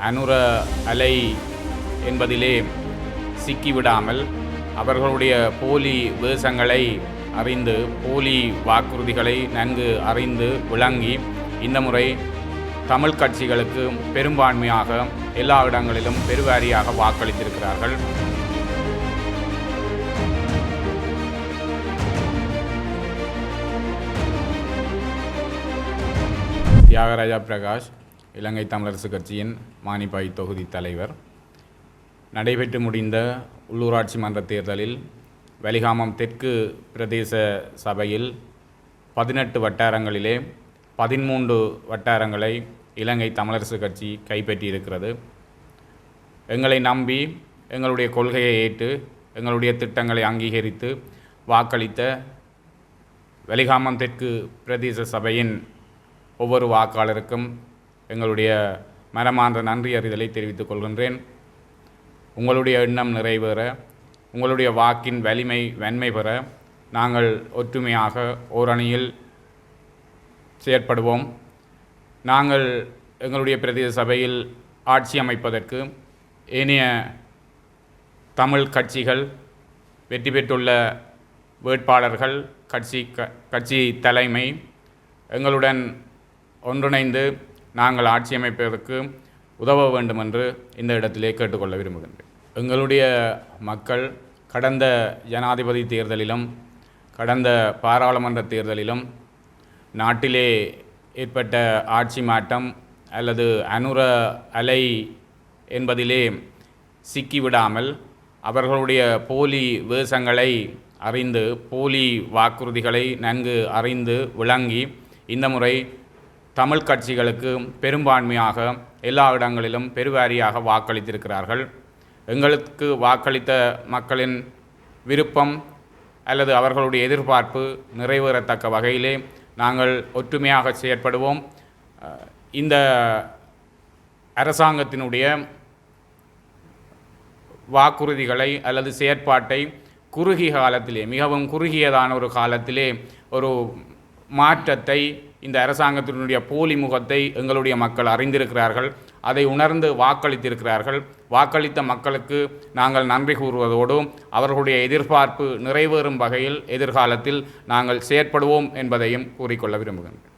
அனுர அலை என்பதிலே சிக்கிவிடாமல் அவர்களுடைய போலி வேஷங்களை அறிந்து போலி வாக்குறுதிகளை நன்கு அறிந்து விளங்கி இந்த முறை தமிழ் கட்சிகளுக்கு பெரும்பான்மையாக எல்லா இடங்களிலும் பெருவாரியாக வாக்களித்திருக்கிறார்கள். தியாகராஜா பிரகாஷ், இலங்கை தமிழரசு கட்சியின் மானிப்பாய் தொகுதி தலைவர். நடைபெற்று முடிந்த உள்ளூராட்சி மன்ற தேர்தலில் வலிகாமம் தெற்கு பிரதேச சபையில் 18 வட்டாரங்களிலே 13 வட்டாரங்களை இலங்கை தமிழரசு கட்சி கைப்பற்றியிருக்கிறது. எங்களை நம்பி எங்களுடைய கொள்கையை ஏற்று எங்களுடைய திட்டங்களை அங்கீகரித்து வாக்களித்த வலிகாமம் தெற்கு பிரதேச சபையின் ஒவ்வொரு வாக்காளருக்கும் எங்களுடைய மனமார்ந்த நன்றி அறிதலை தெரிவித்துக் கொள்கின்றேன். உங்களுடைய எண்ணம் நிறைவேற, உங்களுடைய வாக்கின் வன்மை பெற நாங்கள் ஒற்றுமையாக ஓரணியில் செயற்படுவோம். நாங்கள் எங்களுடைய பிரதேச சபையில் ஆட்சி அமைப்பதற்கு ஏனைய தமிழ் கட்சிகள் வெற்றி பெற்றுள்ள வேட்பாளர்கள் கட்சி தலைமை எங்களுடன் ஒன்றிணைந்து நாங்கள் ஆட்சி அமைப்பதற்கு உதவ வேண்டும் என்று இந்த இடத்திலே கேட்டுக்கொள்ள விரும்புகின்றேன். எங்களுடைய மக்கள் கடந்த ஜனாதிபதி தேர்தலிலும் கடந்த பாராளுமன்ற தேர்தலிலும் நாட்டிலே ஏற்பட்ட ஆட்சி மாற்றம் அல்லது அனுர அலை என்பதிலே சிக்கிவிடாமல் அவர்களுடைய போலி வேஷங்களை அறிந்து போலி வாக்குறுதிகளை நன்கு அறிந்து விளங்கி இந்த முறை தமிழ் கட்சிகளுக்கு பெரும்பான்மையாக எல்லா இடங்களிலும் பெருவாரியாக வாக்களித்திருக்கிறார்கள். எங்களுக்கு வாக்களித்த மக்களின் விருப்பம் அல்லது அவர்களுடைய எதிர்பார்ப்பு நிறைவேறத்தக்க வகையிலே நாங்கள் ஒற்றுமையாக செயற்படுவோம். இந்த அரசாங்கத்தினுடைய வாக்குறுதிகளை அல்லது செயற்பாட்டை குறுகிய காலத்திலே, மிகவும் குறுகியதான ஒரு காலத்திலே ஒரு மாற்றத்தை, இந்த அரசாங்கத்தினுடைய போலி முகத்தை எங்களுடைய மக்கள் அறிந்திருக்கிறார்கள். அதை உணர்ந்து வாக்களித்திருக்கிறார்கள். வாக்களித்த மக்களுக்கு நாங்கள் நன்றி கூறுவதோடு அவர்களுடைய எதிர்பார்ப்பு நிறைவேறும் வகையில் எதிர்காலத்தில் நாங்கள் செயற்படுவோம் என்பதையும் கூறிக்கொள்ள விரும்புகின்றேன்.